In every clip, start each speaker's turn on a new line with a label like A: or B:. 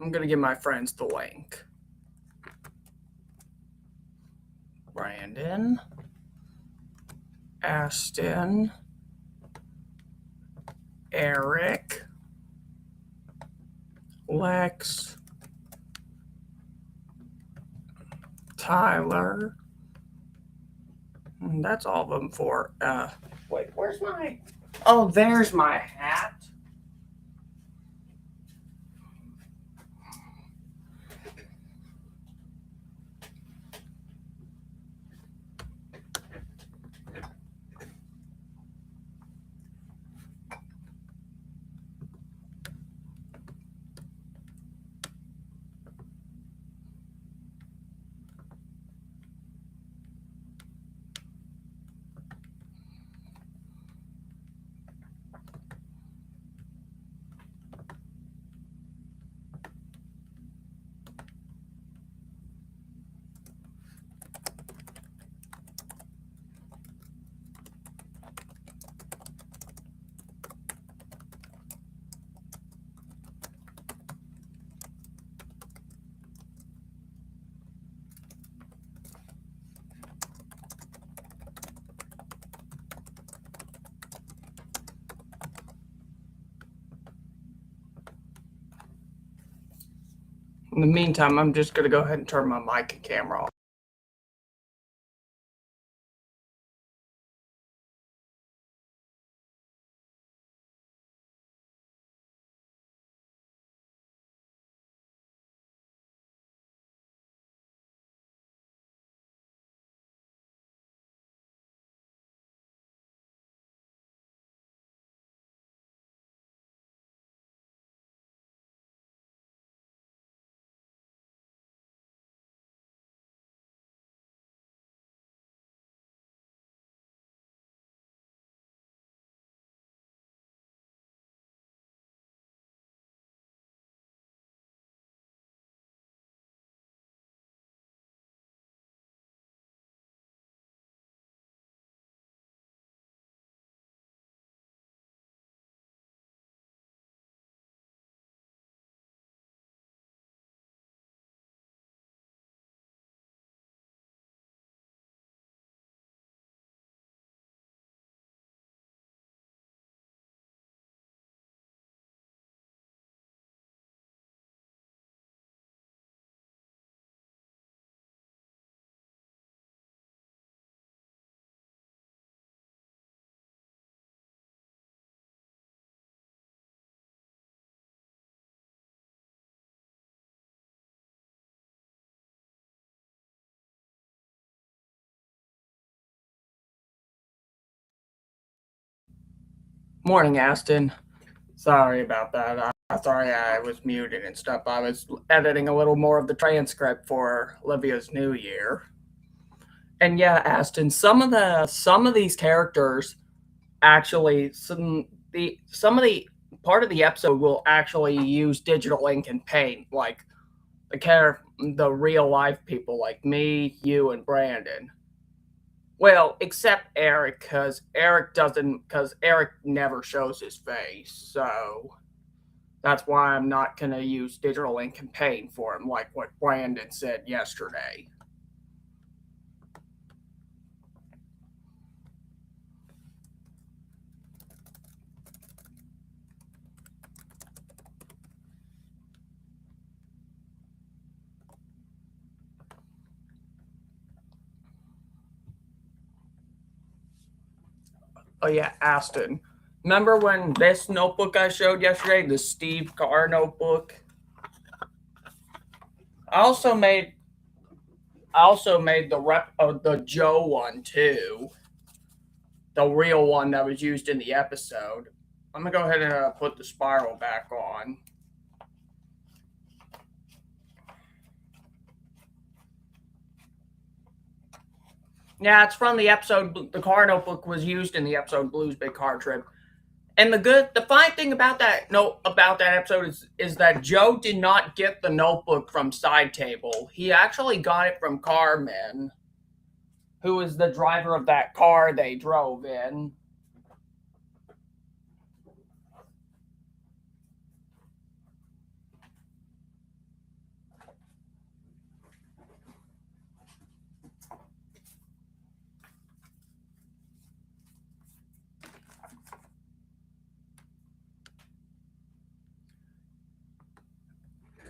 A: I'm going to give my friends the link. Brandon, Aston, Eric, Lex, Tyler. And that's all of them for, wait, where's my, oh, there's my hat. In the meantime, I'm just going to go ahead and turn my mic and camera off. Morning, Aston. Sorry about that. Sorry I was muted and stuff. I was editing a little more of the transcript for Olivia's New Year. And yeah, Aston, some of these characters actually some of the part of the episode will actually use digital ink and paint, like the real life people like me, you, and Brandon. Well, except Eric, because Eric never shows his face, so that's why I'm not gonna use digital ink and paint for him, like what Brandon said yesterday. Oh yeah, Aston. Remember when this notebook I showed yesterday, the Steve Carr notebook? I also made the rep of the Joe one too, the real one that was used in the episode. I'm gonna go ahead and put the spiral back on. Yeah, it's from the episode. The car notebook was used in the episode Blue's Big Car Trip. And the fine thing about that episode is that Joe did not get the notebook from Side Table. He actually got it from Carmen, who was the driver of that car they drove in.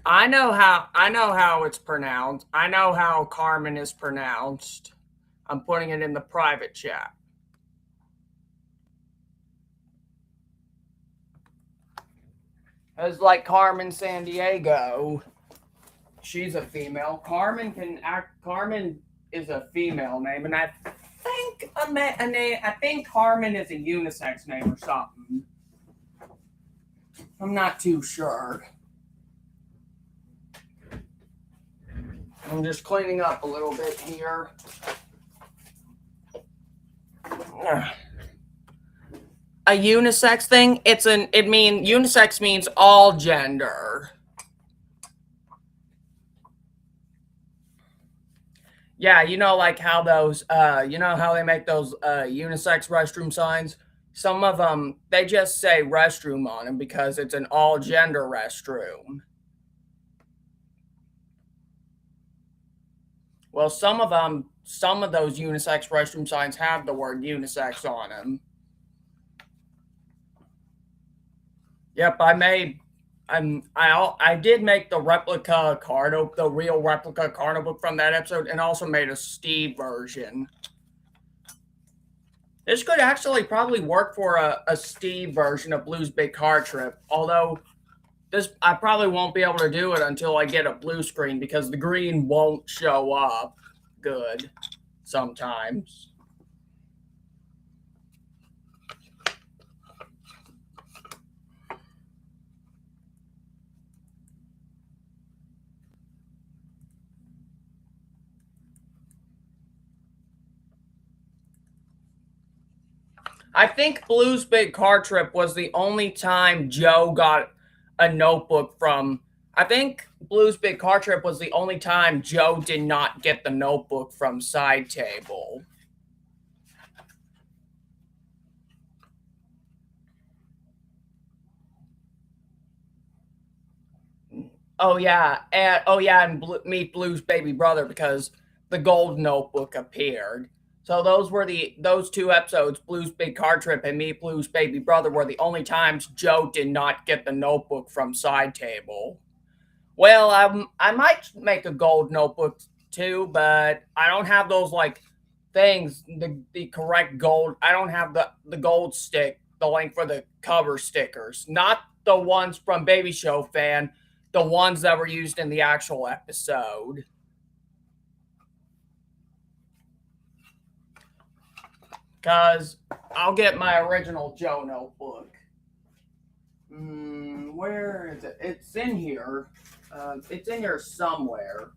A: I know how it's pronounced. I know how Carmen is pronounced. I'm putting it in the private chat. It's like Carmen Sandiego. She's a female. Carmen is a female name, and I think Carmen is a unisex name or something. I'm not too sure. I'm just cleaning up a little bit here. A unisex thing? Unisex means all gender. Yeah, like how those, how they make those unisex restroom signs? Some of them, they just say restroom on them because it's an all gender restroom. Well, some of those unisex restroom signs have the word unisex on them. Yep, I did make the replica the real replica card book from that episode, and also made a Steve version. This could actually probably work for a Steve version of Blue's Big Car Trip, although I probably won't be able to do it until I get a blue screen because the green won't show up good sometimes. I think Blue's Big Car Trip was the only time Joe got a notebook from. I think Blue's Big Car Trip was the only time Joe did not get the notebook from Side Table. Oh yeah, and Meet Blue's baby brother because the gold notebook appeared. So those two episodes, Blue's Big Car Trip and Meet Blue's baby brother, were the only times Joe did not get the notebook from Side Table. Well, I might make a gold notebook too, but I don't have those things, the correct gold. I don't have the gold stick, the link for the cover stickers, not the ones from Baby Show Fan, the ones that were used in the actual episode. Because I'll get my original Joe notebook. Where is it? It's in here. It's in here somewhere.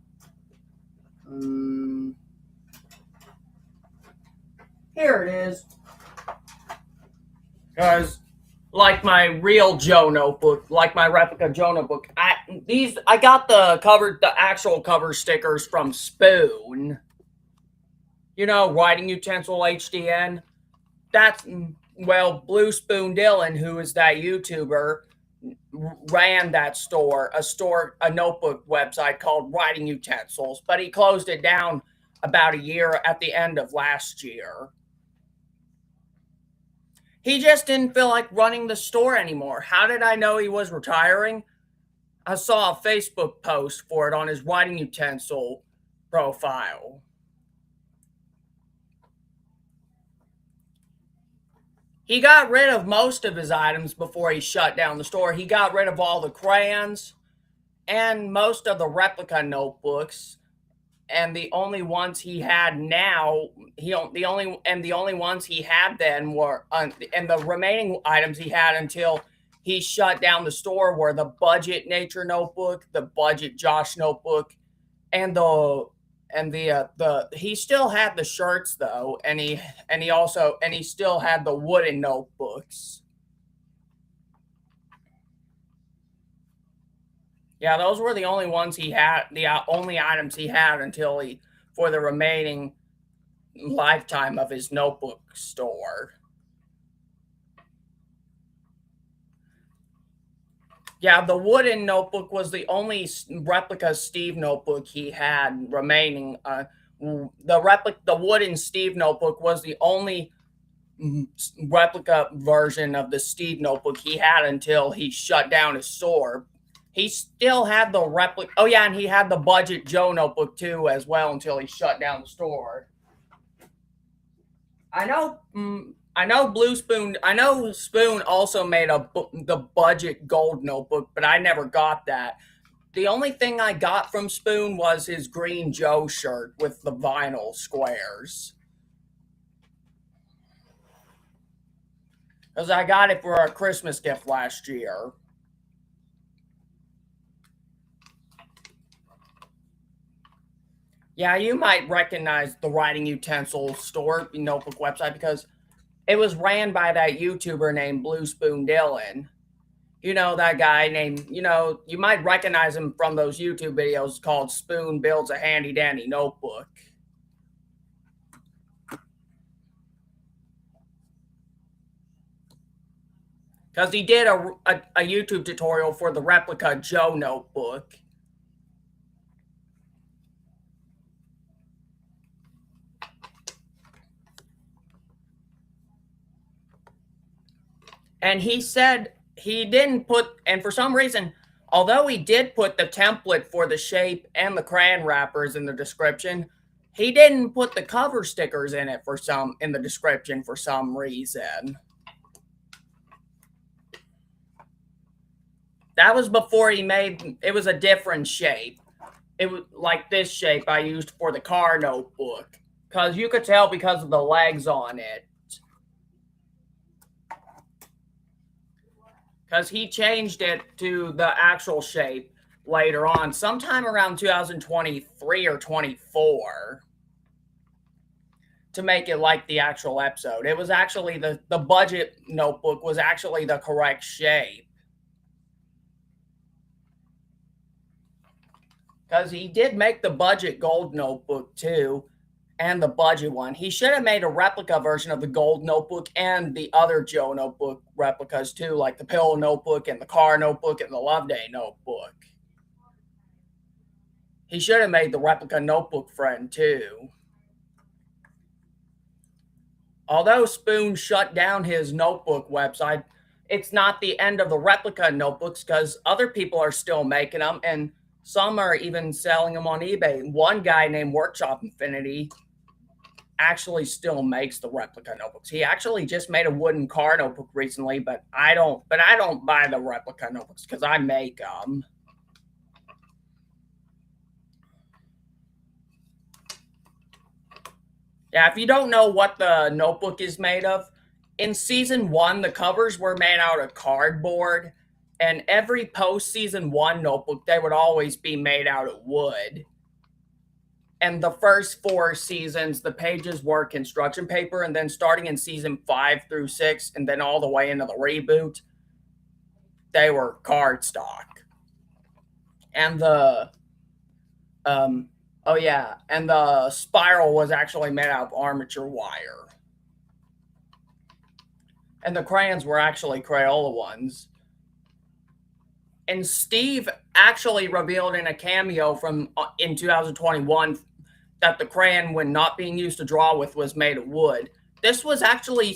A: Here it is. Because, like my real Joe notebook, like my replica Joe notebook, I got the actual cover stickers from Spoon. Writing Utensil HDN. Blue Spoon Dylan, who is that YouTuber, ran that a notebook website called Writing Utensils, but he closed it down about a year at the end of last year. He just didn't feel like running the store anymore. How did I know he was retiring? I saw a Facebook post for it on his Writing Utensil profile. He got rid of most of his items before he shut down the store. He got rid of all the crayons and most of the replica notebooks, and the only ones he had now, the only ones he had then were, and the remaining items he had until he shut down the store were the Budget Nature notebook, the Budget Josh notebook, and he still had the shirts though, and he still had the wooden notebooks. Yeah, those were the only ones he had, the only items he had for the remaining lifetime of his notebook store. Yeah, the wooden notebook was the only replica Steve notebook he had remaining. The wooden Steve notebook was the only replica version of the Steve notebook he had until he shut down his store. He still had the replica. Oh yeah, and he had the budget Joe notebook too as well until he shut down the store. I know. I know Blue Spoon. I know Spoon also made the budget gold notebook, but I never got that. The only thing I got from Spoon was his green Joe shirt with the vinyl squares. Because I got it for a Christmas gift last year. Yeah, you might recognize the writing utensil store notebook website because it was ran by that YouTuber named Blue Spoon Dylan. You know, that guy named, you might recognize him from those YouTube videos called Spoon Builds a Handy Dandy Notebook. Because he did a YouTube tutorial for the replica Joe notebook. And he said he didn't put, and for some reason, although he did put the template for the shape and the crayon wrappers in the description, he didn't put the cover stickers in it in the description for some reason. That was before it was a different shape. It was like this shape I used for the car notebook. Because you could tell because of the legs on it. Because he changed it to the actual shape later on, sometime around 2023 or 24, to make it like the actual episode. It was actually the budget notebook was actually the correct shape. Because he did make the budget gold notebook too, and the budget one. He should have made a replica version of the gold notebook and the other Joe notebook replicas too, like the pill notebook and the car notebook and the Love Day notebook. He should have made the replica notebook friend too. Although Spoon shut down his notebook website, it's not the end of the replica notebooks because other people are still making them, and some are even selling them on eBay. One guy named Workshop Infinity actually still makes the replica notebooks. He actually just made a wooden car notebook recently, but I don't buy the replica notebooks because I make them. Yeah, if you don't know what the notebook is made of, in season 1, the covers were made out of cardboard, and every post season 1 notebook, they would always be made out of wood. And the first 4 seasons, the pages were construction paper, and then starting in season 5 through 6, and then all the way into the reboot, they were cardstock. And the and the spiral was actually made out of armature wire. And the crayons were actually Crayola ones. And Steve actually revealed in a cameo in 2021 that the crayon, when not being used to draw with, was made of wood. This was actually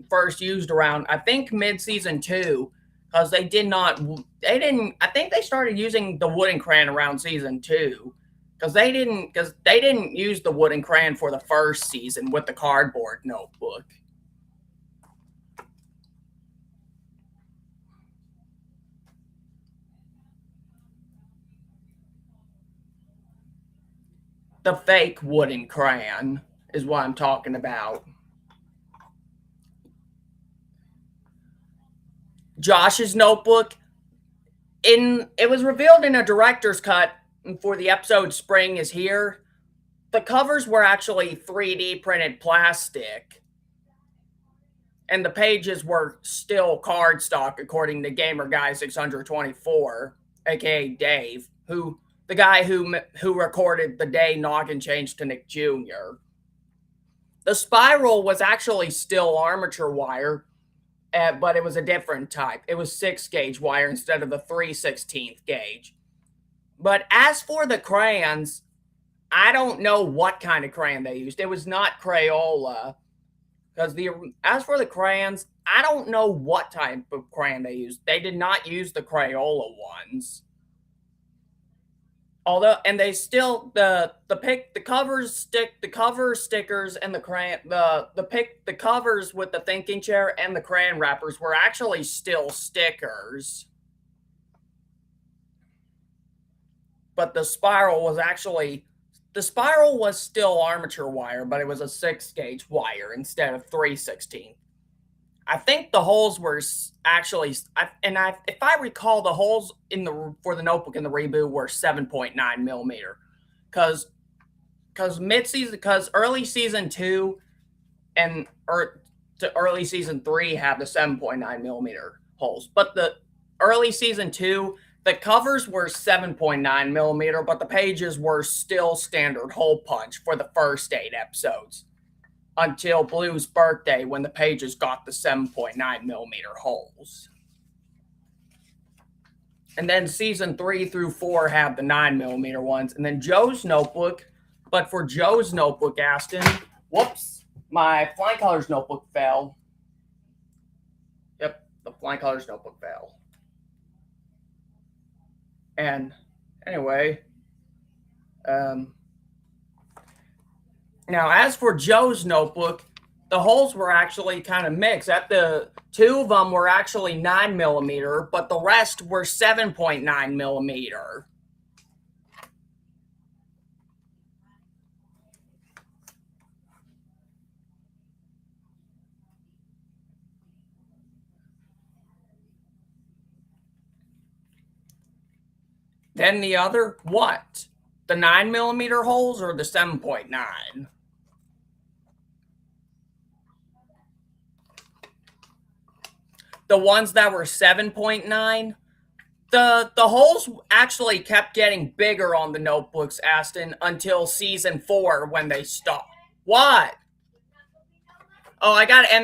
A: first used around, I think, mid-season 2, because I think they started using the wooden crayon around season 2, because they didn't use the wooden crayon for the first season with the cardboard notebook. The fake wooden crayon is what I'm talking about. Josh's notebook, it was revealed in a director's cut for the episode Spring is Here. The covers were actually 3D printed plastic, and the pages were still cardstock, according to Gamer Guy 624, aka Dave, the guy who recorded the day Noggin changed to Nick Jr. The spiral was actually still armature wire, but it was a different type. It was 6-gauge wire instead of the 3/16 gauge. But as for the crayons, I don't know what kind of crayon they used. It was not Crayola. As for the crayons, I don't know what type of crayon they used. They did not use the Crayola ones. Although, and they still the cover stickers and the crayon the covers with the thinking chair and the crayon wrappers were actually still stickers, but the spiral was still armature wire, but it was a 6-gauge wire instead of 3/16. I think the holes were actually, if I recall, the holes for the notebook in the reboot were 7.9 millimeter, because early season 2 and to early season 3 have the 7.9 millimeter holes, but the early season 2 the covers were 7.9 millimeter, but the pages were still standard hole punch for the first 8 episodes until Blue's birthday, when the pages got the 7.9 millimeter holes. And then season 3 through 4 have the 9 millimeter ones. And then Joe's notebook, but for Joe's notebook, Aston, whoops, my Flying Colors notebook fell. Yep, the Flying Colors notebook fell. And anyway, now, as for Joe's notebook, the holes were actually kind of mixed. At the 2 of them were actually 9 millimeter, but the rest were 7.9 millimeter. Then the other, what? The 9 millimeter holes or the 7.9? The ones that were 7.9, the holes actually kept getting bigger on the notebooks, Aston, until season 4 when they stopped. What? Oh, I gotta end